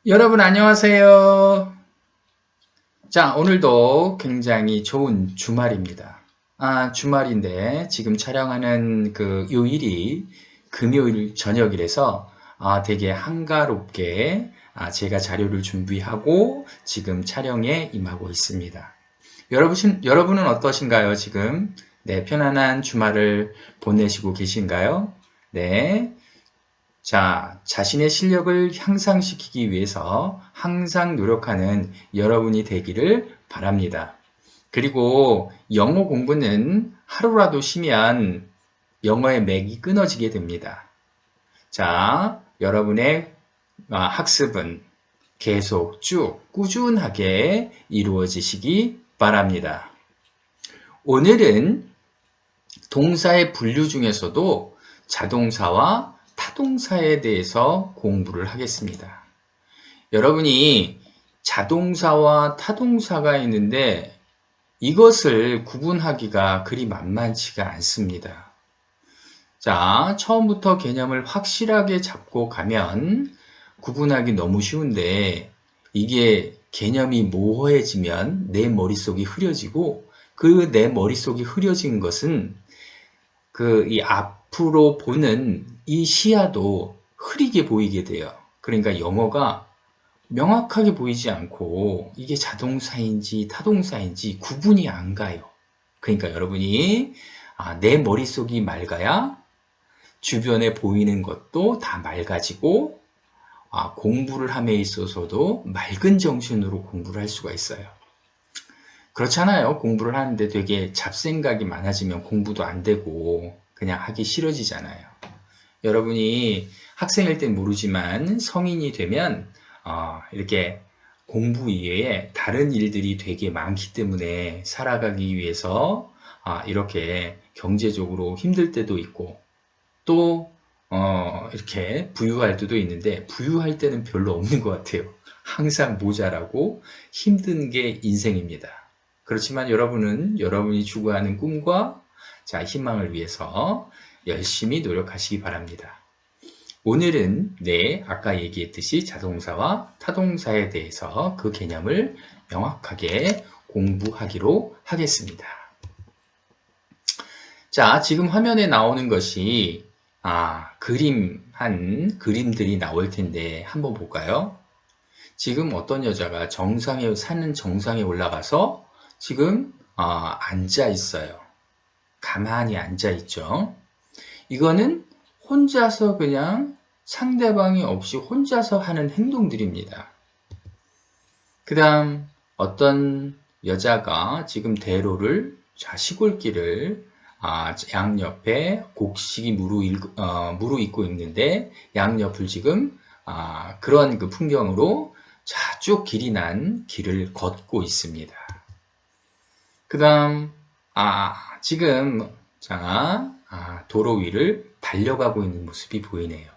여러분 안녕하세요. 자, 오늘도 굉장히 좋은 주말입니다. 주말인데 지금 촬영하는 그 요일이 금요일 저녁이라서 되게 한가롭게 제가 자료를 준비하고 지금 촬영에 임하고 있습니다. 여러분은 어떠신가요, 지금? 네, 편안한 주말을 보내시고 계신가요? 네. 자, 자신의 실력을 향상시키기 위해서 항상 노력하는 여러분이 되기를 바랍니다. 그리고 영어 공부는 하루라도 쉬면 영어의 맥이 끊어지게 됩니다. 자, 여러분의 학습은 계속 쭉 꾸준하게 이루어지시기 바랍니다. 오늘은 동사의 분류 중에서도 자동사와 타동사에 대해서 공부를 하겠습니다. 여러분이 자동사와 타동사가 있는데 이것을 구분하기가 그리 만만치가 않습니다. 자, 처음부터 개념을 확실하게 잡고 가면 구분하기 너무 쉬운데 이게 개념이 모호해지면 내 머릿속이 흐려지고 그 내 머릿속이 흐려진 것은 이 앞으로 보는 이 시야도 흐리게 보이게 돼요. 그러니까 영어가 명확하게 보이지 않고 이게 자동사인지 타동사인지 구분이 안 가요. 그러니까 여러분이 내 머릿속이 맑아야 주변에 보이는 것도 다 맑아지고 공부를 함에 있어서도 맑은 정신으로 공부를 할 수가 있어요. 그렇잖아요. 공부를 하는데 되게 잡생각이 많아지면 공부도 안 되고 그냥 하기 싫어지잖아요. 여러분이 학생일 땐 모르지만 성인이 되면 이렇게 공부 이외에 다른 일들이 되게 많기 때문에 살아가기 위해서 이렇게 경제적으로 힘들 때도 있고 또 이렇게 부유할 때도 있는데 부유할 때는 별로 없는 것 같아요. 항상 모자라고 힘든 게 인생입니다. 그렇지만 여러분은 여러분이 추구하는 꿈과 희망을 위해서 열심히 노력하시기 바랍니다. 오늘은 아까 얘기했듯이 자동사와 타동사에 대해서 그 개념을 명확하게 공부하기로 하겠습니다. 자, 지금 화면에 나오는 것이 그림들이 나올 텐데 한번 볼까요? 지금 어떤 여자가 사는 정상에 올라가서 지금 앉아 있어요. 가만히 앉아 있죠. 이거는 혼자서 그냥 상대방이 없이 혼자서 하는 행동들입니다. 그 다음 어떤 여자가 지금 대로를 시골길을 양옆에 곡식이 무르익고 있는데 양옆을 지금 그런 그 풍경으로 쭉 길이 난 길을 걷고 있습니다. 그 다음 지금 도로 위를 달려가고 있는 모습이 보이네요.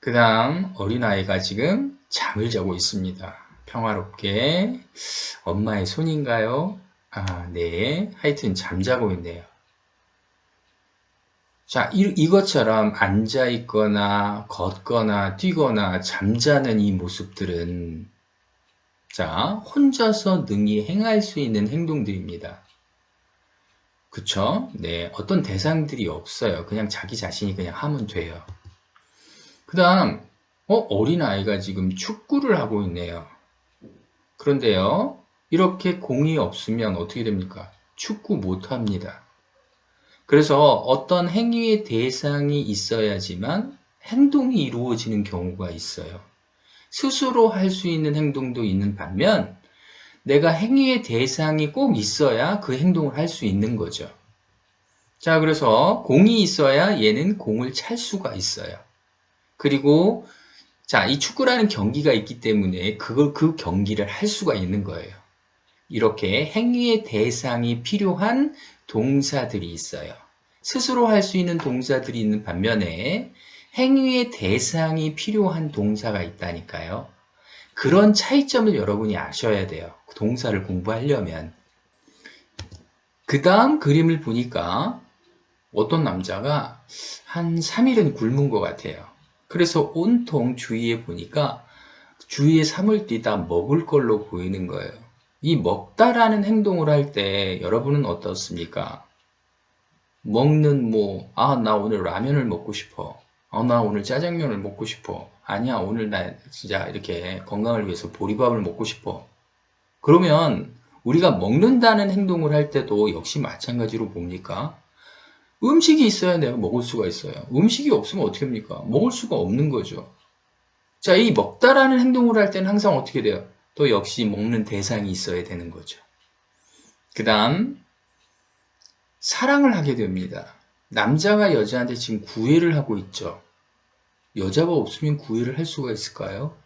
그 다음 어린아이가 지금 잠을 자고 있습니다. 평화롭게 엄마의 손인가요? 네. 하여튼 잠자고 있네요. 자, 이것처럼 앉아 있거나 걷거나 뛰거나 잠자는 이 모습들은 혼자서 능히 행할 수 있는 행동들입니다. 그쵸? 네. 어떤 대상들이 없어요. 그냥 자기 자신이 그냥 하면 돼요. 그 다음, 어린아이가 지금 축구를 하고 있네요. 그런데요, 이렇게 공이 없으면 어떻게 됩니까? 축구 못 합니다. 그래서 어떤 행위의 대상이 있어야지만 행동이 이루어지는 경우가 있어요. 스스로 할 수 있는 행동도 있는 반면 내가 행위의 대상이 꼭 있어야 그 행동을 할 수 있는 거죠. 자, 그래서 공이 있어야 얘는 공을 찰 수가 있어요. 그리고 이 축구라는 경기가 있기 때문에 그 경기를 할 수가 있는 거예요. 이렇게 행위의 대상이 필요한 동사들이 있어요. 스스로 할 수 있는 동사들이 있는 반면에 행위의 대상이 필요한 동사가 있다니까요. 그런 차이점을 여러분이 아셔야 돼요. 동사를 공부하려면. 그 다음 그림을 보니까 어떤 남자가 한 3일은 굶은 것 같아요. 그래서 온통 주위에 보니까 주위에 삶을 뛰다 먹을 걸로 보이는 거예요. 이 먹다라는 행동을 할 때 여러분은 어떻습니까? 먹는 나 오늘 라면을 먹고 싶어. 나 오늘 짜장면을 먹고 싶어. 아니야, 오늘 나 진짜 이렇게 건강을 위해서 보리밥을 먹고 싶어. 그러면 우리가 먹는다는 행동을 할 때도 역시 마찬가지로 뭡니까? 음식이 있어야 내가 먹을 수가 있어요. 음식이 없으면 어떻게 합니까? 먹을 수가 없는 거죠. 자, 이 먹다라는 행동을 할 때는 항상 어떻게 돼요? 또 역시 먹는 대상이 있어야 되는 거죠. 그 다음, 사랑을 하게 됩니다. 남자가 여자한테 지금 구애를 하고 있죠. 여자가 없으면 구애를 할 수가 있을까요?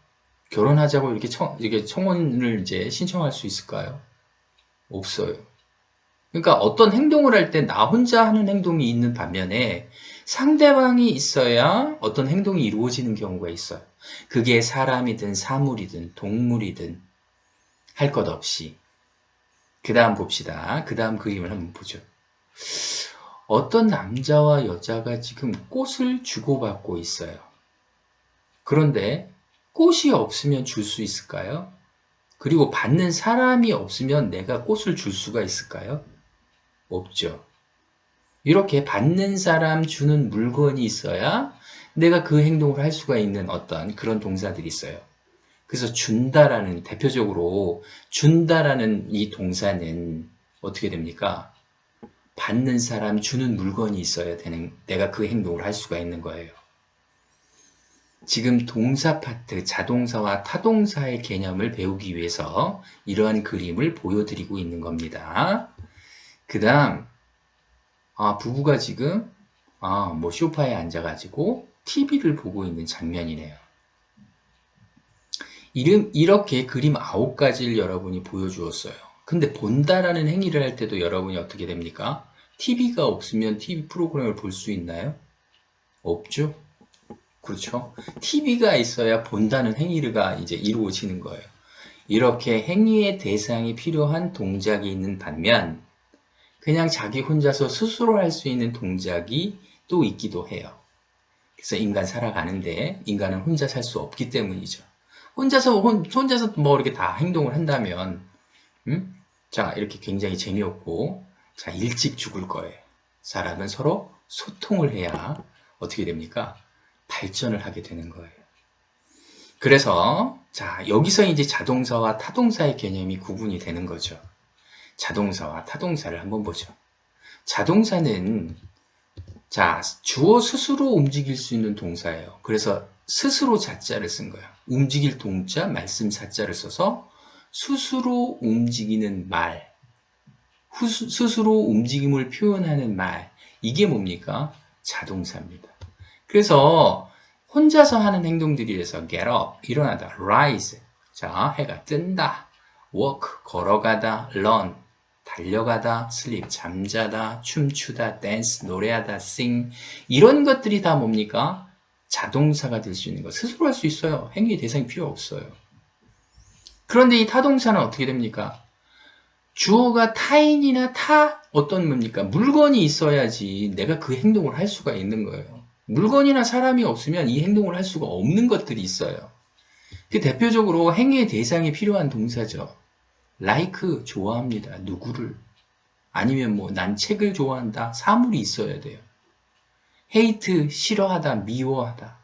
결혼하자고 이렇게 청혼을 이제 신청할 수 있을까요? 없어요. 그러니까 어떤 행동을 할 때 나 혼자 하는 행동이 있는 반면에 상대방이 있어야 어떤 행동이 이루어지는 경우가 있어요. 그게 사람이든 사물이든 동물이든 할 것 없이. 그 다음 봅시다. 그 다음 그림을 한번 보죠. 어떤 남자와 여자가 지금 꽃을 주고받고 있어요. 그런데 꽃이 없으면 줄 수 있을까요? 그리고 받는 사람이 없으면 내가 꽃을 줄 수가 있을까요? 없죠. 이렇게 받는 사람, 주는 물건이 있어야 내가 그 행동을 할 수가 있는 어떤 그런 동사들이 있어요. 그래서 대표적으로 준다라는 이 동사는 어떻게 됩니까? 받는 사람, 주는 물건이 있어야 내가 그 행동을 할 수가 있는 거예요. 지금 동사 파트, 자동사와 타동사의 개념을 배우기 위해서 이러한 그림을 보여드리고 있는 겁니다. 그 다음, 부부가 지금, 소파에 앉아가지고 TV를 보고 있는 장면이네요. 이렇게 그림 9가지를 여러분이 보여주었어요. 근데 본다라는 행위를 할 때도 여러분이 어떻게 됩니까? TV가 없으면 TV 프로그램을 볼 수 있나요? 없죠? 그렇죠? TV가 있어야 본다는 행위가 이제 이루어지는 거예요. 이렇게 행위의 대상이 필요한 동작이 있는 반면, 그냥 자기 혼자서 스스로 할 수 있는 동작이 또 있기도 해요. 그래서 인간 살아가는데 인간은 혼자 살 수 없기 때문이죠. 혼자서 이렇게 다 행동을 한다면, 자, 이렇게 굉장히 재미없고, 자, 일찍 죽을 거예요. 사람은 서로 소통을 해야 어떻게 됩니까? 발전을 하게 되는 거예요. 그래서, 자, 여기서 이제 자동사와 타동사의 개념이 구분이 되는 거죠. 자동사와 타동사를 한번 보죠. 자동사는, 자, 주어 스스로 움직일 수 있는 동사예요. 그래서 스스로 자자를 쓴 거예요. 움직일 동자, 말씀 사자를 써서 스스로 움직이는 말, 스스로 움직임을 표현하는 말, 이게 뭡니까? 자동사입니다. 그래서 혼자서 하는 행동들이에서 get up, 일어나다, rise, 자, 해가 뜬다, walk, 걸어가다, run, 달려가다, sleep, 잠자다, 춤추다, dance, 노래하다, sing, 이런 것들이 다 뭡니까? 자동사가 될 수 있는 거. 스스로 할 수 있어요. 행위의 대상이 필요 없어요. 그런데 이 타동사는 어떻게 됩니까? 주어가 타인이나 어떤 뭡니까? 물건이 있어야지 내가 그 행동을 할 수가 있는 거예요. 물건이나 사람이 없으면 이 행동을 할 수가 없는 것들이 있어요. 그 대표적으로 행위의 대상이 필요한 동사죠. like, 좋아합니다. 누구를. 아니면 난 책을 좋아한다. 사물이 있어야 돼요. hate, 싫어하다. 미워하다.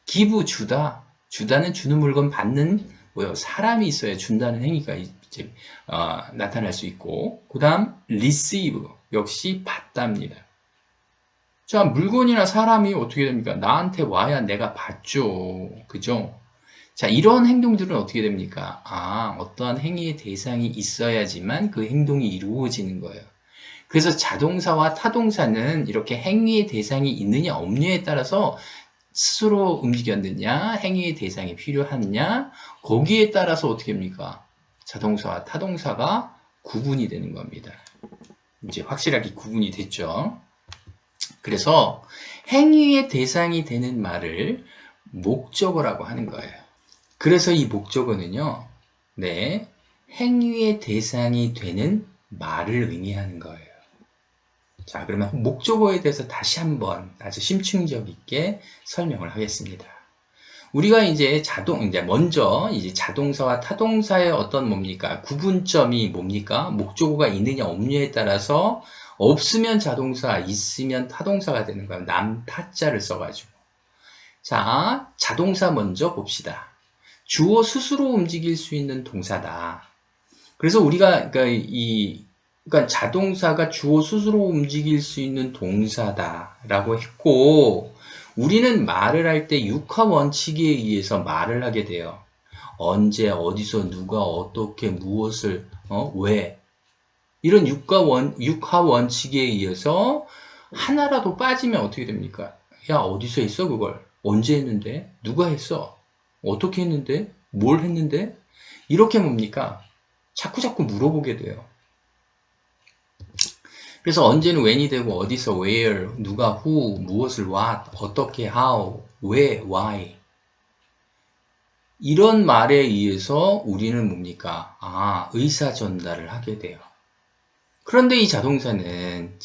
give, 주다. 주다는 주는 물건 받는 사람이 있어야 준다는 행위가 이제 나타날 수 있고, 그 다음 receive, 역시 받답니다. 자, 물건이나 사람이 어떻게 됩니까? 나한테 와야 내가 받죠. 그죠? 자, 이런 행동들은 어떻게 됩니까? 어떠한 행위의 대상이 있어야지만 그 행동이 이루어지는 거예요. 그래서 자동사와 타동사는 이렇게 행위의 대상이 있느냐 없느냐에 따라서 스스로 움직였느냐, 행위의 대상이 필요하느냐, 거기에 따라서 어떻게 합니까? 자동사와 타동사가 구분이 되는 겁니다. 이제 확실하게 구분이 됐죠. 그래서 행위의 대상이 되는 말을 목적어라고 하는 거예요. 그래서 이 목적어는요, 행위의 대상이 되는 말을 의미하는 거예요. 자, 그러면 목적어에 대해서 다시 한번 아주 심층적 있게 설명을 하겠습니다. 우리가 이제 먼저 이제 자동사와 타동사의 어떤 뭡니까? 구분점이 뭡니까? 목적어가 있느냐 없느냐에 따라서 없으면 자동사, 있으면 타동사가 되는 거예요. 남, 타자를 써가지고. 자, 자동사 먼저 봅시다. 주어 스스로 움직일 수 있는 동사다. 그래서 우리가 그러니까 자동사가 주어 스스로 움직일 수 있는 동사다라고 했고, 우리는 말을 할 때 육하 원칙에 의해서 말을 하게 돼요. 언제, 어디서, 누가, 어떻게, 무엇을, 왜. 이런 육하 원칙에 의해서 하나라도 빠지면 어떻게 됩니까? 야, 어디서 했어, 그걸? 언제 했는데? 누가 했어? 어떻게 했는데? 뭘 했는데? 이렇게 뭡니까? 자꾸 물어보게 돼요. 그래서 언제는 when이 되고 어디서 where, 누가 who, 무엇을 what, 어떻게 how, 왜 why 이런 말에 의해서 우리는 뭡니까? 의사 전달을 하게 돼요. 그런데 이 자동사는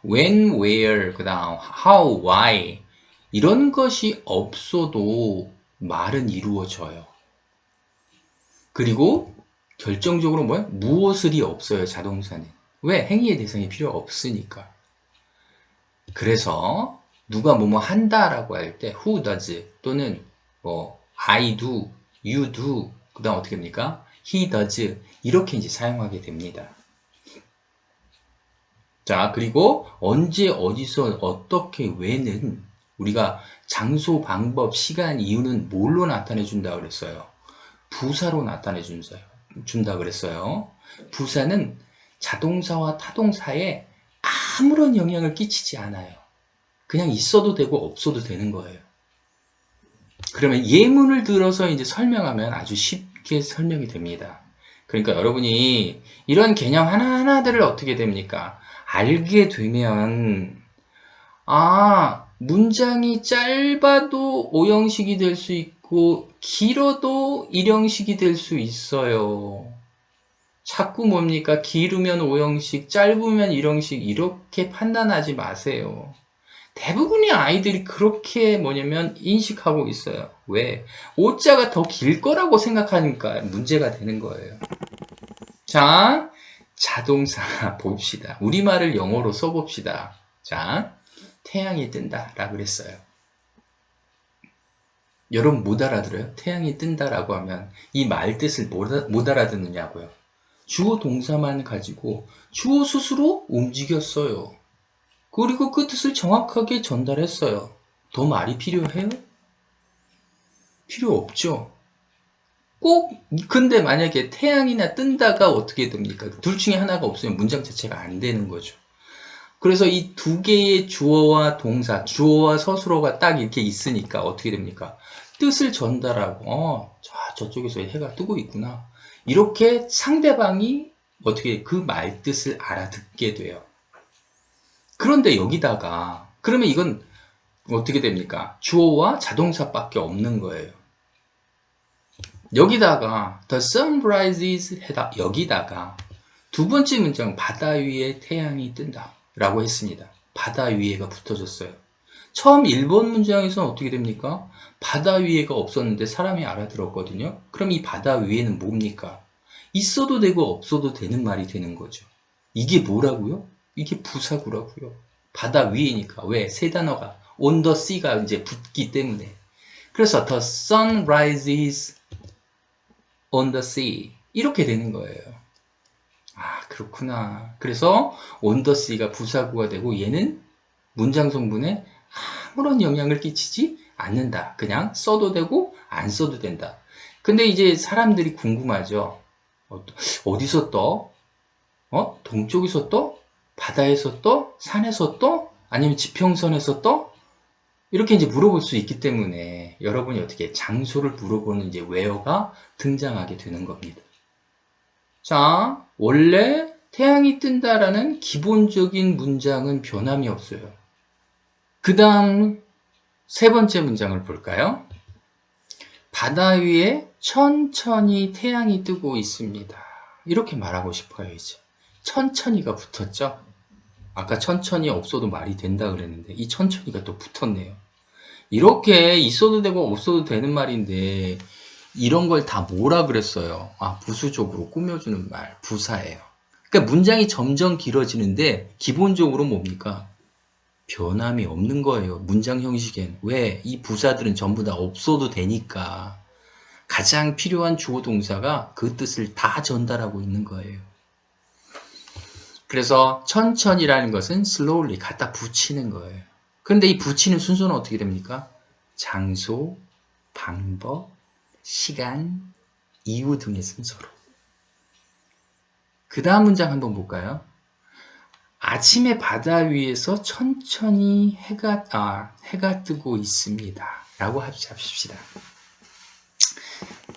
when, where, 그다음 how, why 이런 것이 없어도 말은 이루어져요. 그리고 결정적으로 뭐야? 무엇을이 없어요, 자동사는. 왜? 행위의 대상이 필요 없으니까. 그래서 누가 뭐뭐 한다라고 할 때 who does 또는 I do, you do 그 다음 어떻게 됩니까? he does 이렇게 이제 사용하게 됩니다. 자, 그리고 언제, 어디서, 어떻게, 왜는 우리가 장소, 방법, 시간, 이유는 뭘로 나타내 준다 그랬어요? 부사로 나타내 준다 그랬어요. 부사는 자동사와 타동사에 아무런 영향을 끼치지 않아요. 그냥 있어도 되고 없어도 되는 거예요. 그러면 예문을 들어서 이제 설명하면 아주 쉽게 설명이 됩니다. 그러니까 여러분이 이런 개념 하나하나들을 어떻게 됩니까? 알게 되면, 문장이 짧아도 오형식이 될 수 있고, 길어도 일형식이 될 수 있어요. 자꾸 뭡니까? 길으면 오형식, 짧으면 일형식, 이렇게 판단하지 마세요. 대부분의 아이들이 그렇게 인식하고 있어요. 왜? 오자가 더 길 거라고 생각하니까 문제가 되는 거예요. 자, 자동사 봅시다. 우리말을 영어로 써봅시다. 자, 태양이 뜬다 라고 그랬어요. 여러분 못 알아들어요? 태양이 뜬다라고 하면 이 말 뜻을 못 알아듣느냐고요. 주어 동사만 가지고 주어 스스로 움직였어요. 그리고 그 뜻을 정확하게 전달했어요. 더 말이 필요해요? 필요 없죠. 근데 만약에 태양이나 뜬다가 어떻게 됩니까? 둘 중에 하나가 없으면 문장 자체가 안 되는 거죠. 그래서 이 두 개의 주어와 동사, 주어와 서술어가 딱 이렇게 있으니까 어떻게 됩니까? 뜻을 전달하고, 저쪽에서 해가 뜨고 있구나. 이렇게 상대방이 어떻게 그 말 뜻을 알아듣게 돼요. 그런데 여기다가, 그러면 이건 어떻게 됩니까? 주어와 자동사밖에 없는 거예요. 여기다가 the sun rises 해다 여기다가 두 번째 문장 바다 위에 태양이 뜬다 라고 했습니다. 바다 위에가 붙어졌어요. 처음 1번 문장에서는 어떻게 됩니까? 바다 위에가 없었는데 사람이 알아들었거든요. 그럼 이 바다 위에는 뭡니까? 있어도 되고 없어도 되는 말이 되는 거죠. 이게 뭐라고요? 이게 부사구라고요. 바다 위에니까. 왜? 세 단어가 on the sea가 이제 붙기 때문에. 그래서 the sun rises on the sea 이렇게 되는 거예요. 그렇구나. 그래서 on the sea가 부사구가 되고 얘는 문장 성분에 아무런 영향을 끼치지 않는다. 그냥 써도 되고 안 써도 된다. 근데 이제 사람들이 궁금하죠. 어디서 떠? 동쪽에서 떠? 바다에서 떠? 산에서 떠? 아니면 지평선에서 떠? 이렇게 이제 물어볼 수 있기 때문에 여러분이 어떻게 장소를 물어보는 이제 where가 등장하게 되는 겁니다. 자, 원래 태양이 뜬다라는 기본적인 문장은 변함이 없어요. 그 다음 세 번째 문장을 볼까요? 바다 위에 천천히 태양이 뜨고 있습니다. 이렇게 말하고 싶어요, 이제. 천천히가 붙었죠? 아까 천천히 없어도 말이 된다 그랬는데 이 천천히가 또 붙었네요. 이렇게 있어도 되고 없어도 되는 말인데 이런 걸 다 뭐라 그랬어요? 아, 부수적으로 꾸며주는 말, 부사예요. 그러니까 문장이 점점 길어지는데 기본적으로 뭡니까? 변함이 없는 거예요. 문장 형식엔. 왜? 이 부사들은 전부 다 없어도 되니까 가장 필요한 주어 동사가 그 뜻을 다 전달하고 있는 거예요. 그래서 천천히라는 것은 slowly 갖다 붙이는 거예요. 그런데 이 붙이는 순서는 어떻게 됩니까? 장소, 방법, 시간, 이유 등의 순서로. 그 다음 문장 한번 볼까요? 아침에 바다 위에서 천천히 해가 뜨고 있습니다. 라고 합시다.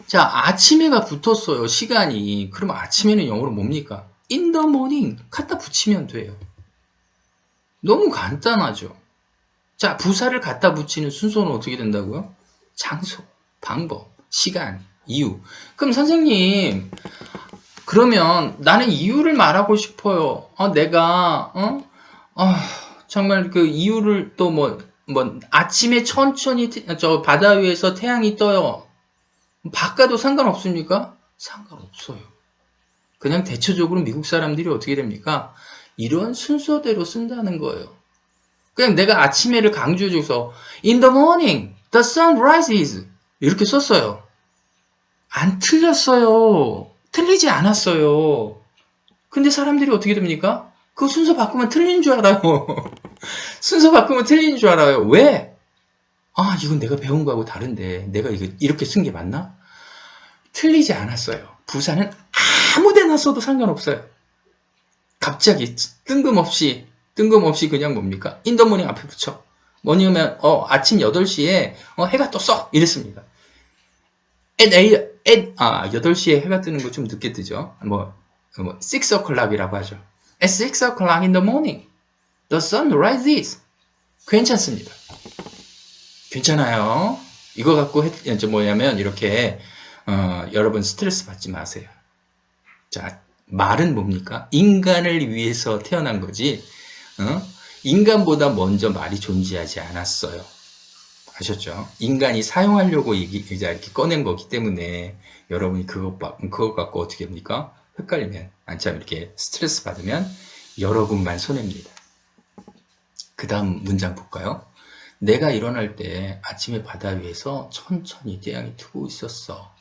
자, 아침에가 붙었어요. 시간이. 그럼 아침에는 영어로 뭡니까? In the morning. 갖다 붙이면 돼요. 너무 간단하죠. 자, 부사를 갖다 붙이는 순서는 어떻게 된다고요? 장소, 방법, 시간, 이유. 그럼 선생님, 그러면 나는 이유를 말하고 싶어요. 정말 그 이유를 또 아침에 천천히 저 바다 위에서 태양이 떠요. 바꿔도 상관없습니까? 상관없어요. 그냥 대체적으로 미국 사람들이 어떻게 됩니까? 이런 순서대로 쓴다는 거예요. 그냥 내가 아침에를 강조해줘서 In the morning, the sun rises 이렇게 썼어요. 안 틀렸어요. 틀리지 않았어요. 근데 사람들이 어떻게 됩니까? 그 순서 바꾸면 틀린 줄 알아요. 순서 바꾸면 틀린 줄 알아요. 왜? 아, 이건 내가 배운 거하고 다른데 내가 이거 이렇게 쓴 게 맞나? 틀리지 않았어요. 부사는 아무 데나 써도 상관없어요. 갑자기 뜬금없이 그냥 뭡니까? In the morning 앞에 붙여. 뭐냐면 아침 8시에 해가 떴어 이랬습니다. 8시에 해가 뜨는 거 좀 늦게 뜨죠. 6 o'clock이라고 하죠. At 6 o'clock in the morning, the sun rises. 괜찮습니다. 괜찮아요. 이거 갖고 뭐냐면 이렇게 여러분 스트레스 받지 마세요. 자, 말은 뭡니까? 인간을 위해서 태어난 거지. 인간보다 먼저 말이 존재하지 않았어요. 아셨죠? 인간이 사용하려고 이렇게 꺼낸 거기 때문에 여러분이 그것 갖고 어떻게 합니까? 헷갈리면, 참 이렇게 스트레스 받으면 여러분만 손해입니다. 그 다음 문장 볼까요? 내가 일어날 때 아침에 바다 위에서 천천히 태양이 뜨고 있었어.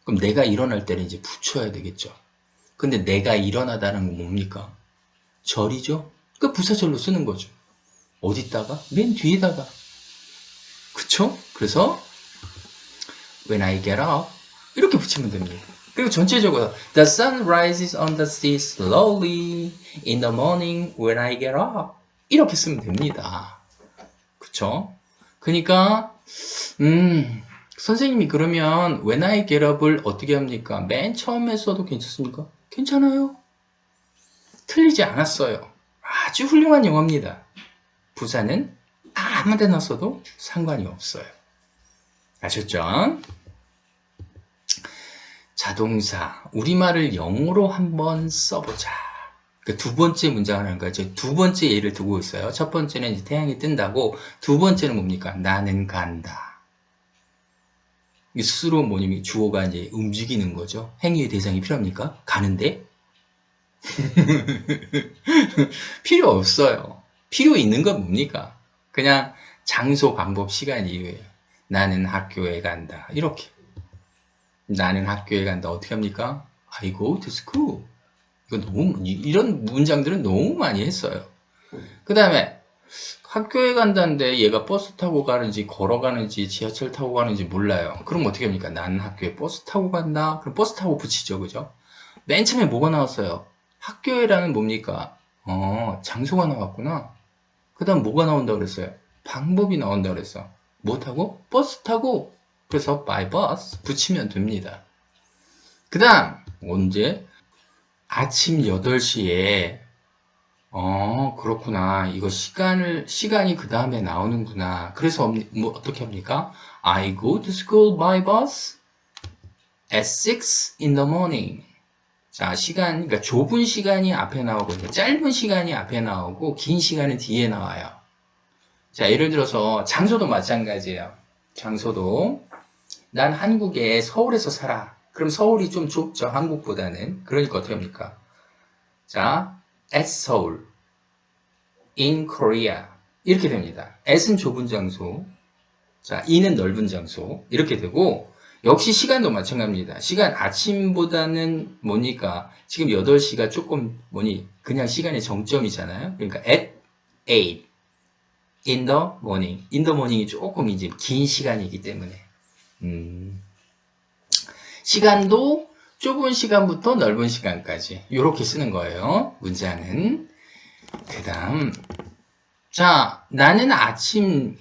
그럼 내가 일어날 때는 이제 붙여야 되겠죠. 근데 내가 일어나다는 건 뭡니까? 절이죠? 그 부사절로 쓰는 거죠. 어디다가? 맨 뒤에다가. 그쵸? 그래서 when I get up 이렇게 붙이면 됩니다. 그리고 전체적으로 the sun rises on the sea slowly in the morning when I get up 이렇게 쓰면 됩니다. 그쵸? 그러니까 선생님이 그러면 when I get up을 어떻게 합니까? 맨 처음에 써도 괜찮습니까? 괜찮아요. 틀리지 않았어요. 아주 훌륭한 영어입니다. 부사는 아무 데나 써도 상관이 없어요. 아셨죠? 자동사, 우리말을 영어로 한번 써보자. 그 두 번째 문장을 하는 거예요. 두 번째 예를 두고 있어요. 첫 번째는 이제 태양이 뜬다고, 두 번째는 뭡니까? 나는 간다. 스스로 뭐냐면 주어가 이제 움직이는 거죠. 행위의 대상이 필요합니까? 가는데? 필요 없어요. 필요 있는 건 뭡니까? 그냥 장소, 방법, 시간, 이유예요. 나는 학교에 간다. 이렇게. 나는 학교에 간다. 어떻게 합니까? I go to school. 이런 문장들은 너무 많이 했어요. 그 다음에 학교에 간다는데 얘가 버스 타고 가는지 걸어가는지 지하철 타고 가는지 몰라요. 그럼 어떻게 합니까? 나는 학교에 버스 타고 간다. 그럼 버스 타고 붙이죠. 그죠? 맨 처음에 뭐가 나왔어요? 학교에라는 뭡니까? 장소가 나왔구나. 그 다음 뭐가 나온다 그랬어요? 방법이 나온다 그랬어. 뭐 타고? 버스 타고. 그래서 by bus 붙이면 됩니다. 그 다음 언제? 아침 8시에 그렇구나. 이거 시간이 그 다음에 나오는구나. 그래서 어떻게 합니까? I go to school by bus at 6 in the morning. 자, 시간, 그러니까 좁은 시간이 앞에 나오고, 짧은 시간이 앞에 나오고, 긴 시간은 뒤에 나와요. 자, 예를 들어서 장소도 마찬가지예요. 장소도 난 한국에 서울에서 살아. 그럼 서울이 좀 좁죠, 한국보다는. 그러니까 어떻게 합니까? 자, at Seoul, in Korea 이렇게 됩니다. at은 좁은 장소, 자, in은 넓은 장소 이렇게 되고, 역시 시간도 마찬가지입니다. 시간 아침보다는 뭐니까 지금 8시가 조금 뭐니 그냥 시간의 정점이잖아요. 그러니까 at 8 in the morning. in the morning이 조금 이제 긴 시간이기 때문에 시간도 좁은 시간부터 넓은 시간까지 이렇게 쓰는 거예요. 문장은. 그 다음 자, 나는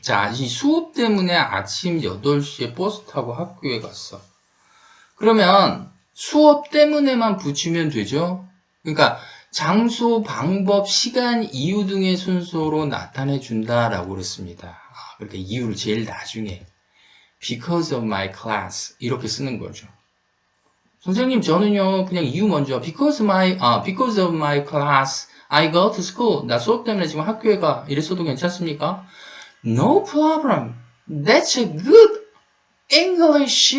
자, 이 수업 때문에 아침 8시에 버스 타고 학교에 갔어. 그러면 수업 때문에만 붙이면 되죠? 그러니까 장소, 방법, 시간, 이유 등의 순서로 나타내 준다라고 그랬습니다. 그러니까 이유를 제일 나중에 because of my class 이렇게 쓰는 거죠. 선생님, 저는요, 그냥 이유 먼저 because of my class I go to school. 나 수업 때문에 지금 학교에 가. 이랬어도 괜찮습니까? No problem. That's a good English.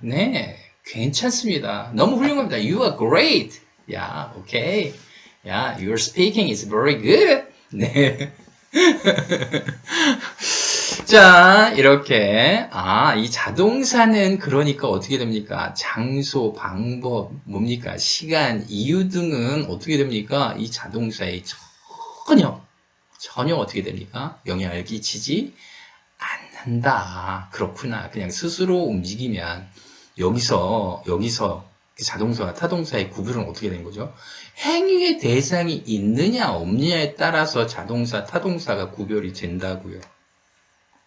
네, 괜찮습니다. 너무 훌륭합니다. You are great. Yeah, okay. Yeah, your speaking is very good. 네. 자, 이렇게. 이 자동사는 그러니까 어떻게 됩니까? 장소, 방법, 뭡니까? 시간, 이유 등은 어떻게 됩니까? 이 자동사에 전혀 어떻게 됩니까? 영향을 끼치지 않는다. 그렇구나. 그냥 스스로 움직이면 여기서 자동사와 타동사의 구별은 어떻게 된 거죠? 행위의 대상이 있느냐 없느냐에 따라서 자동사, 타동사가 구별이 된다고요.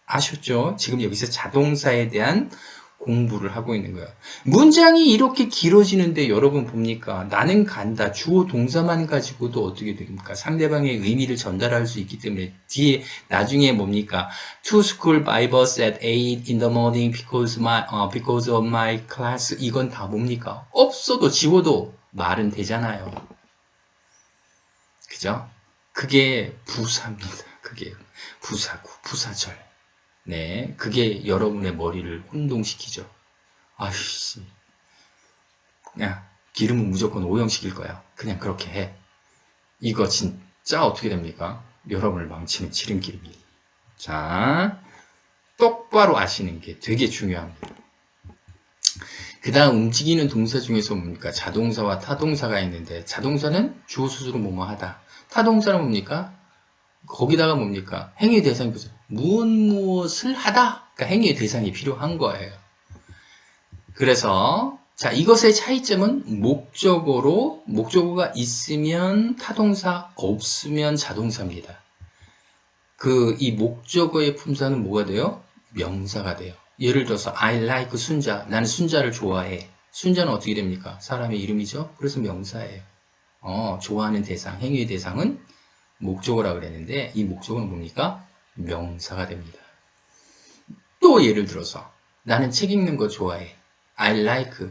아셨죠? 지금 여기서 자동사에 대한 공부를 하고 있는 거예요. 문장이 이렇게 길어지는데 여러분 봅니까? 나는 간다. 주어 동사만 가지고도 어떻게 됩니까? 상대방의 의미를 전달할 수 있기 때문에 뒤에 나중에 뭡니까? To school by bus at 8 in the morning because of my class. 이건 다 뭡니까? 없어도 지워도 말은 되잖아요. 그죠? 그게 부사입니다. 그게 부사구, 부사절. 네, 그게 여러분의 머리를 혼동시키죠. 아이씨, 야, 기름은 무조건 오염시킬 거야. 그냥 그렇게 해. 이거 진짜 어떻게 됩니까? 여러분을 망치는 지름길입니다. 자, 똑바로 아시는 게 되게 중요합니다. 그 다음 움직이는 동사 중에서 뭡니까? 자동사와 타동사가 있는데, 자동사는 주어 스스로 뭐뭐 하다. 타동사는 뭡니까? 거기다가 뭡니까? 행위 대상이 보세요. 무엇을 하다? 그러니까 행위의 대상이 필요한 거예요. 그래서 자, 이것의 차이점은 목적어가 있으면 타동사, 없으면 자동사입니다. 이 목적어의 품사는 뭐가 돼요? 명사가 돼요. 예를 들어서 I like 순자. 나는 순자를 좋아해. 순자는 어떻게 됩니까? 사람의 이름이죠? 그래서 명사예요. 좋아하는 대상, 행위의 대상은 목적어라고 그랬는데 이 목적어는 뭡니까? 명사가 됩니다. 또 예를 들어서 나는 책 읽는 거 좋아해. I like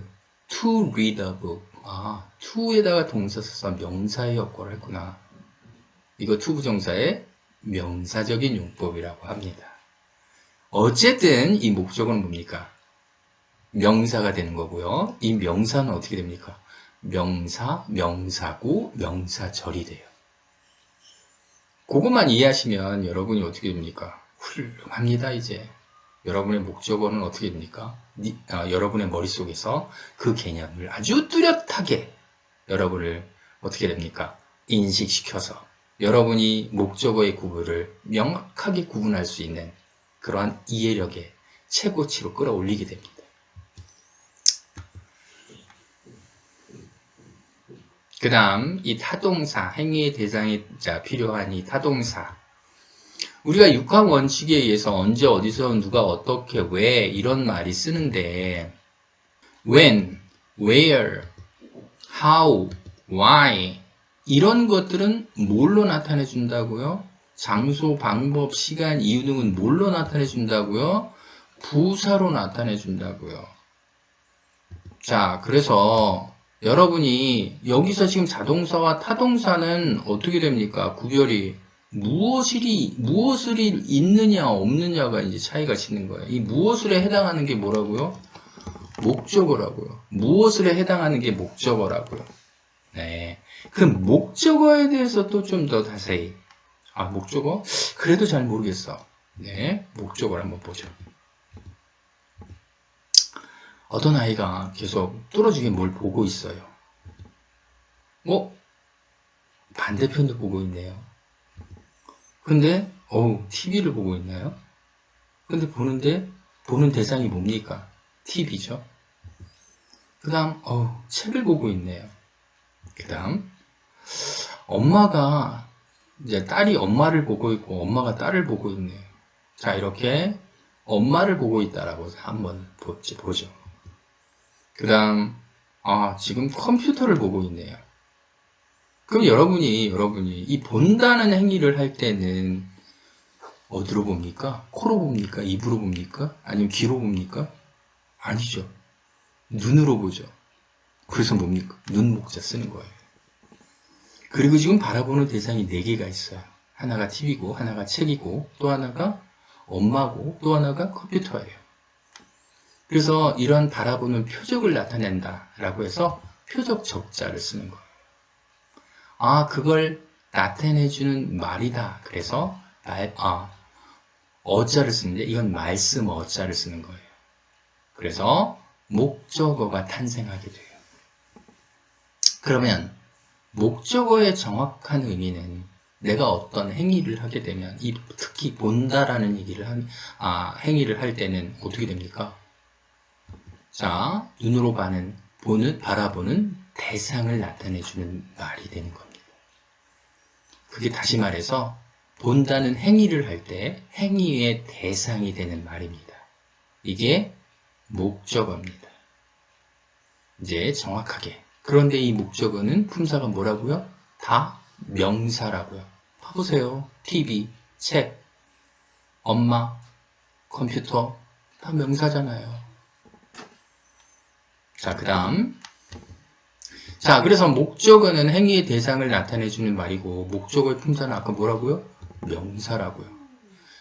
to read a book. to에다가 동사 써서 명사의 역할을 했구나. 이거 to 부정사의 명사적인 용법이라고 합니다. 어쨌든 이 목적어는 뭡니까? 명사가 되는 거고요. 이 명사는 어떻게 됩니까? 명사, 명사구, 명사절이 돼요. 그것만 이해하시면 여러분이 어떻게 됩니까? 훌륭합니다, 이제. 여러분의 목적어는 어떻게 됩니까? 여러분의 머릿속에서 그 개념을 아주 뚜렷하게 여러분을 어떻게 됩니까? 인식시켜서 여러분이 목적어의 구분을 명확하게 구분할 수 있는 그러한 이해력의 최고치로 끌어올리게 됩니다. 그 다음 이 타동사, 행위의 대상이 필요한 이 타동사, 우리가 육학 원칙에 의해서 언제 어디서 누가 어떻게 왜 이런 말이 쓰는데 when, where, how, why 이런 것들은 뭘로 나타내 준다고요? 장소, 방법, 시간, 이유 등은 뭘로 나타내 준다고요? 부사로 나타내 준다고요. 자, 그래서 여러분이 여기서 지금 자동사와 타동사는 어떻게 됩니까? 구별이 무엇을 있느냐 없느냐가 이제 차이가 있는 거예요. 이 무엇을에 해당하는 게 뭐라고요? 목적어라고요. 무엇을에 해당하는 게 목적어라고요. 네. 그 목적어에 대해서 또 좀 더 자세히. 목적어? 그래도 잘 모르겠어. 네. 목적어를 한번 보죠. 어떤 아이가 계속 뚫어지게 뭘 보고 있어요. 반대편도 보고 있네요. 근데, TV를 보고 있나요? 근데 보는 대상이 뭡니까? TV죠. 그 다음, 책을 보고 있네요. 그 다음, 엄마가, 이제 딸이 엄마를 보고 있고, 엄마가 딸을 보고 있네요. 자, 이렇게 엄마를 보고 있다라고 한번 보죠. 그 다음, 지금 컴퓨터를 보고 있네요. 그럼 여러분이 이 본다는 행위를 할 때는 어디로 봅니까? 코로 봅니까? 입으로 봅니까? 아니면 귀로 봅니까? 아니죠. 눈으로 보죠. 그래서 뭡니까? 눈, 목자 쓰는 거예요. 그리고 지금 바라보는 대상이 4개가 있어요. 하나가 TV고, 하나가 책이고, 또 하나가 엄마고, 또 하나가 컴퓨터예요. 그래서 이런 바라보는 표적을 나타낸다라고 해서 표적 적자를 쓰는 거예요. 그걸 나타내주는 말이다. 그래서 어자를 쓰는데 이건 말씀 어자를 쓰는 거예요. 그래서 목적어가 탄생하게 돼요. 그러면 목적어의 정확한 의미는 내가 어떤 행위를 하게 되면 특히 본다라는 행위를 할 때는 어떻게 됩니까? 자, 눈으로 바라보는 대상을 나타내주는 말이 되는 겁니다. 그게 다시 말해서 본다는 행위를 할 때 행위의 대상이 되는 말입니다. 이게 목적어입니다. 이제 정확하게. 그런데 이 목적어는 품사가 뭐라고요? 다 명사라고요. 봐보세요. TV, 책, 엄마, 컴퓨터 다 명사잖아요. 자, 그 다음. 자, 그래서 목적어는 행위의 대상을 나타내주는 말이고 목적어의 품사는 아까 뭐라고요? 명사라고요.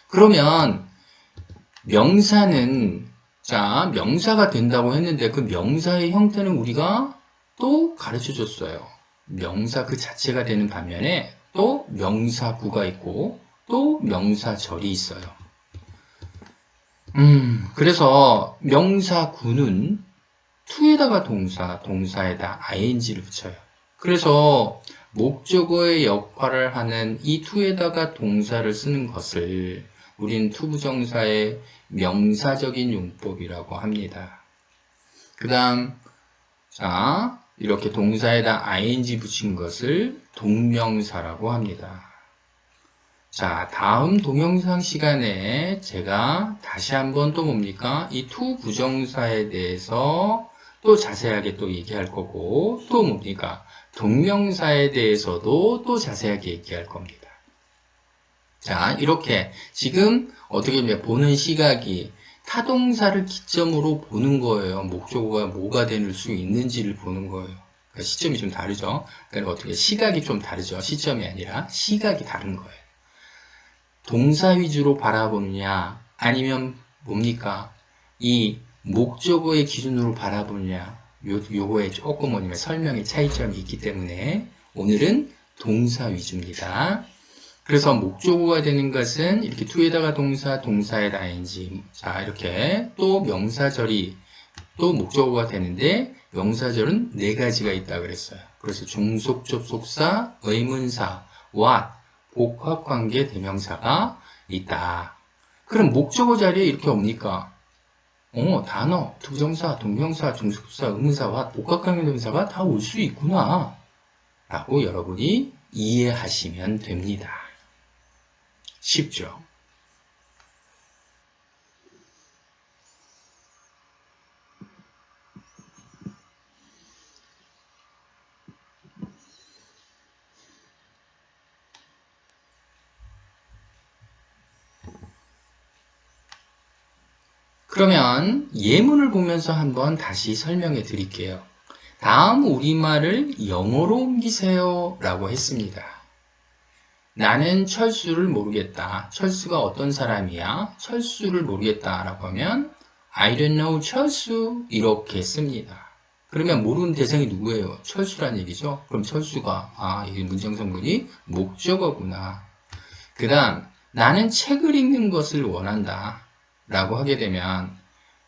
그러면 명사는 명사가 된다고 했는데 그 명사의 형태는 우리가 또 가르쳐 줬어요. 명사 그 자체가 되는 반면에 또 명사구가 있고 또 명사절이 있어요. 그래서 명사구는 to에다가 동사에다 ing를 붙여요. 그래서 목적어의 역할을 하는 이 to에다가 동사를 쓰는 것을 우리는 투부정사의 명사적인 용법이라고 합니다. 그 다음, 이렇게 동사에다 ing 붙인 것을 동명사라고 합니다. 자, 다음 동영상 시간에 제가 다시 한번 또 뭡니까? 이 투부정사에 대해서 또 자세하게 또 얘기할 거고, 또 뭡니까? 동명사에 대해서도 또 자세하게 얘기할 겁니다. 자, 이렇게 지금 어떻게 보는 시각이 타동사를 기점으로 보는 거예요. 목적어가 뭐가 될 수 있는지를 보는 거예요. 그러니까 시점이 좀 다르죠. 그러니까 어떻게 시각이 좀 다르죠. 시점이 아니라 시각이 다른 거예요. 동사 위주로 바라보느냐 아니면 뭡니까? 이 목적어의 기준으로 바라보느냐 요거에 조금 뭐냐면 설명의 차이점이 있기 때문에 오늘은 동사 위주입니다. 그래서 목적어가 되는 것은 이렇게 to에다가 동사에다 ing. 자, 이렇게 또 명사절이 또 목적어가 되는데 명사절은 4가지가 있다 그랬어요. 그래서 중속 접속사, 의문사, what, 복합관계 대명사가 있다. 그럼 목적어 자리에 이렇게 옵니까? 단어, 투정사, 동명사, 중속사, 의문사, what, 복합관계 대명사가 다 올 수 있구나. 라고 여러분이 이해하시면 됩니다. 쉽죠? 그러면 예문을 보면서 한번 다시 설명해 드릴게요. 다음 우리말을 영어로 옮기세요 라고 했습니다. 나는 철수를 모르겠다. 철수가 어떤 사람이야? 철수를 모르겠다 라고 하면 I don't know 철수 이렇게 씁니다. 그러면 모르는 대상이 누구예요? 철수란 얘기죠. 그럼 철수가 이게 문장성분이 목적어구나. 그 다음 나는 책을 읽는 것을 원한다 라고 하게 되면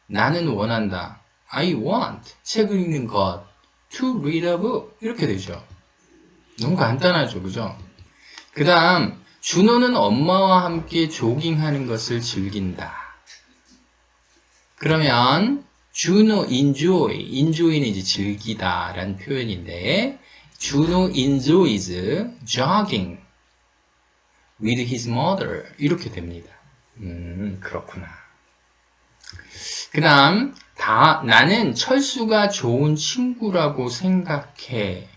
나는 원한다. I want 책을 읽는 것 to read a book 이렇게 되죠. 너무 간단하죠. 그죠? 그 다음 준호는 엄마와 함께 조깅하는 것을 즐긴다. 그러면 준호 enjoy는 이제 즐기다 라는 표현인데 준호 enjoys jogging with his mother 이렇게 됩니다. 그렇구나. 그 다음 나는 철수가 좋은 친구라고 생각해.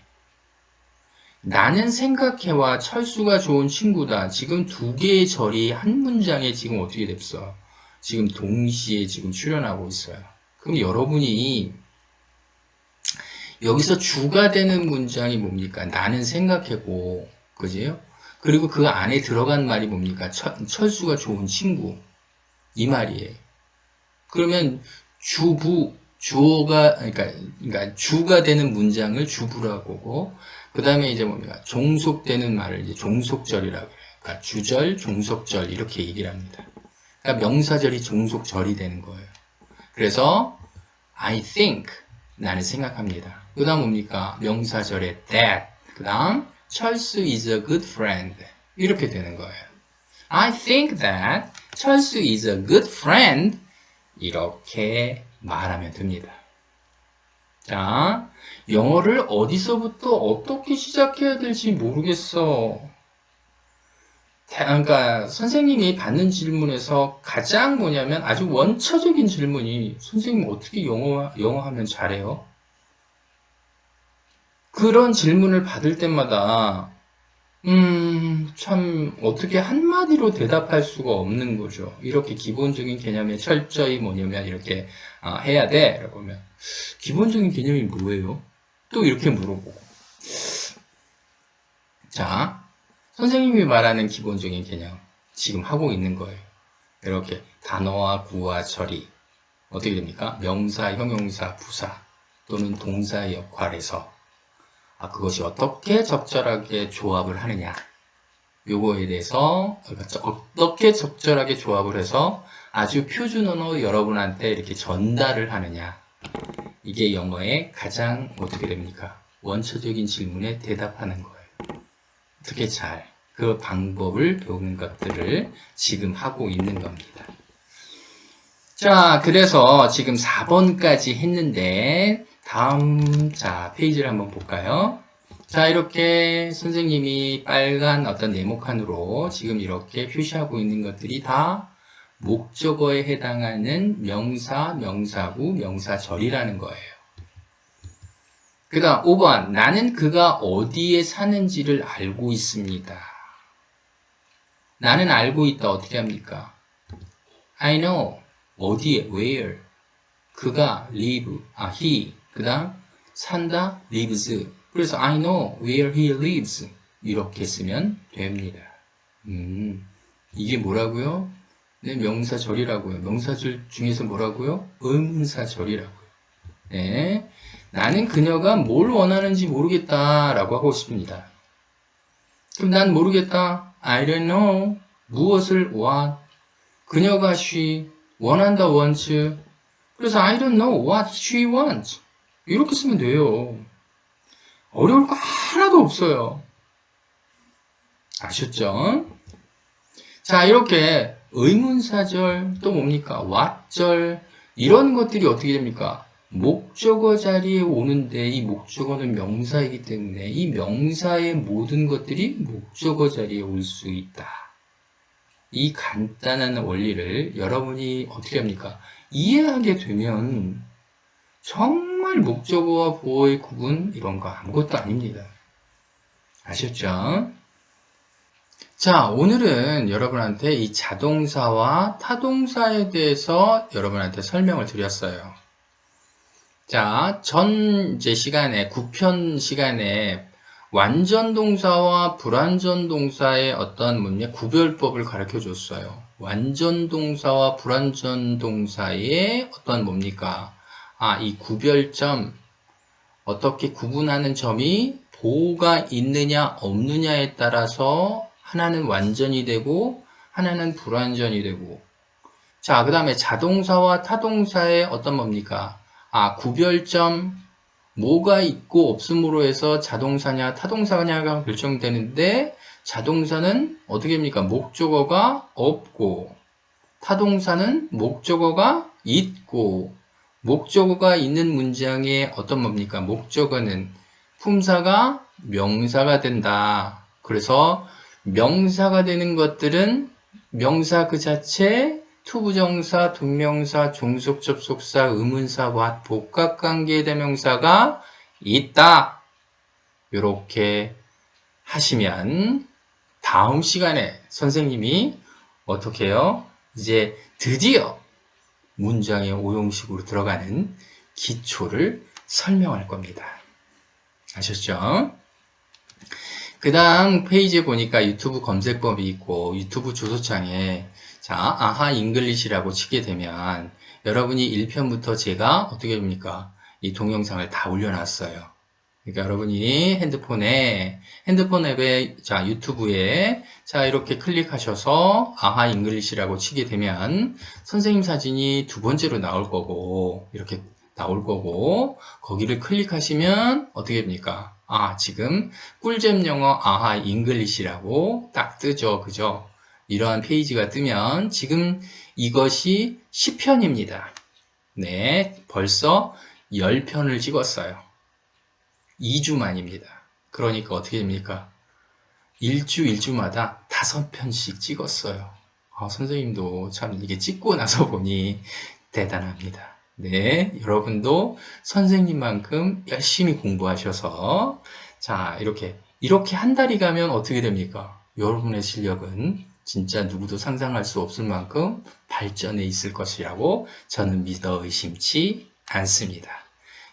나는 생각해와 철수가 좋은 친구다. 지금 두 개의 절이 한 문장에 지금 어떻게 됐어? 지금 동시에 지금 출현하고 있어요. 그럼 여러분이 여기서 주가 되는 문장이 뭡니까? 나는 생각해고, 그지요? 그리고 그 안에 들어간 말이 뭡니까? 철수가 좋은 친구. 이 말이에요. 그러면 주어가, 그러니까 주가 되는 문장을 주부라고 하고, 그 다음에 이제 뭡니까? 종속되는 말을 이제 종속절이라고 해요. 그러니까 주절, 종속절, 이렇게 얘기를 합니다. 그러니까 명사절이 종속절이 되는 거예요. 그래서, I think, 나는 생각합니다. 그 다음 뭡니까? 명사절에 that, 그 다음, 철수 is a good friend. 이렇게 되는 거예요. I think that 철수 is a good friend. 이렇게 말하면 됩니다. 자, 영어를 어디서부터 어떻게 시작해야 될지 모르겠어. 그러니까 선생님이 받는 질문에서 가장 뭐냐면 아주 원초적인 질문이 선생님 어떻게 영어 하면 잘해요? 그런 질문을 받을 때마다 참 어떻게 한마디로 대답할 수가 없는 거죠. 이렇게 기본적인 개념에 철저히 뭐냐면 이렇게 해야 돼 라고 하면 기본적인 개념이 뭐예요? 또 이렇게 물어보고 자 선생님이 말하는 기본적인 개념 지금 하고 있는 거예요. 이렇게 단어와 구와 절이 어떻게 됩니까? 명사, 형용사, 부사 또는 동사의 역할에서 그것이 어떻게 적절하게 조합을 하느냐 요거에 대해서 어떻게 적절하게 조합을 해서 아주 표준 언어 여러분한테 이렇게 전달을 하느냐 이게 영어의 가장 어떻게 됩니까? 원초적인 질문에 대답하는 거예요. 어떻게 잘 그 방법을 배우는 것들을 지금 하고 있는 겁니다. 자, 그래서 지금 4번까지 했는데 다음 페이지를 한번 볼까요? 자, 이렇게 선생님이 빨간 어떤 네모칸으로 지금 이렇게 표시하고 있는 것들이 다 목적어에 해당하는 명사, 명사구, 명사절이라는 거예요. 그 다음 5번 나는 그가 어디에 사는지를 알고 있습니다. 나는 알고 있다. 어떻게 합니까? I know. 어디에? Where? 그가 live. he. 그 다음 산다. lives. 그래서 I know where he lives. 이렇게 쓰면 됩니다. 이게 뭐라고요? 네, 명사절이라고요. 명사절 중에서 뭐라고요? 의문사절이라고요. 네. 나는 그녀가 뭘 원하는지 모르겠다 라고 하고 싶습니다. 그럼 난 모르겠다. I don't know. 무엇을 what? 그녀가 she 원한다 wants. 그래서 I don't know what she wants. 이렇게 쓰면 돼요. 어려울 거 하나도 없어요. 아셨죠? 자, 이렇게 의문사절 또 뭡니까? what절 이런 것들이 어떻게 됩니까? 목적어 자리에 오는데 이 목적어는 명사이기 때문에 이 명사의 모든 것들이 목적어 자리에 올 수 있다. 이 간단한 원리를 여러분이 어떻게 합니까? 이해하게 되면 정말 목적어와 보어의 구분 이런 거 아무것도 아닙니다. 아셨죠? 자, 오늘은 여러분한테 이 자동사와 타동사에 대해서 여러분한테 설명을 드렸어요. 자, 이제 시간에, 9편 시간에 완전 동사와 불완전 동사의 어떤 뭐냐, 구별법을 가르쳐 줬어요. 완전 동사와 불완전 동사의 어떤 뭡니까? 이 구별점, 어떻게 구분하는 점이 보호가 있느냐, 없느냐에 따라서 하나는 완전이 되고, 하나는 불완전이 되고, 자, 그 다음에 자동사와 타동사의 어떤 뭡니까? 구별점, 뭐가 있고 없음으로 해서 자동사냐 타동사냐가 결정되는데, 자동사는 어떻게 합니까? 목적어가 없고, 타동사는 목적어가 있고, 목적어가 있는 문장에 어떤 뭡니까? 목적어는 품사가 명사가 된다. 그래서 명사가 되는 것들은 명사 그 자체, 투부정사, 분명사, 종속 접속사, 의문사, 왓, 복합관계 대명사가 있다. 이렇게 하시면 다음 시간에 선생님이 어떻게 해요? 이제 드디어 문장의 오용식으로 들어가는 기초를 설명할 겁니다. 아셨죠? 그 다음 페이지에 보니까 유튜브 검색법이 있고, 유튜브 주소창에 아하 잉글리시라고 치게 되면 여러분이 1편부터 제가 어떻게 합니까? 이 동영상을 다 올려놨어요. 그러니까 여러분이 핸드폰 앱에 유튜브에 이렇게 클릭하셔서 아하 잉글리시라고 치게 되면 선생님 사진이 두 번째로 나올 거고, 이렇게 나올 거고, 거기를 클릭하시면 어떻게 됩니까? 지금 꿀잼 영어 아하 잉글리시라고 딱 뜨죠. 그죠? 이러한 페이지가 뜨면 지금 이것이 10편입니다. 네, 벌써 10편을 찍었어요. 2주 만입니다. 그러니까 어떻게 됩니까? 일주마다 5편씩 찍었어요. 선생님도 참 이게 찍고 나서 보니 대단합니다. 네, 여러분도 선생님만큼 열심히 공부하셔서 이렇게 한 달이 가면 어떻게 됩니까? 여러분의 실력은 진짜 누구도 상상할 수 없을 만큼 발전해 있을 것이라고 저는 믿어 의심치 않습니다.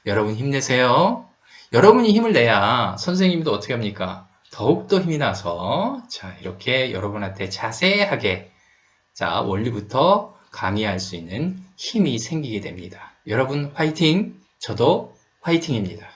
여러분 힘내세요. 여러분이 힘을 내야 선생님도 어떻게 합니까? 더욱더 힘이 나서 이렇게 여러분한테 자세하게 원리부터 강의할 수 있는 힘이 생기게 됩니다. 여러분 화이팅! 저도 화이팅입니다.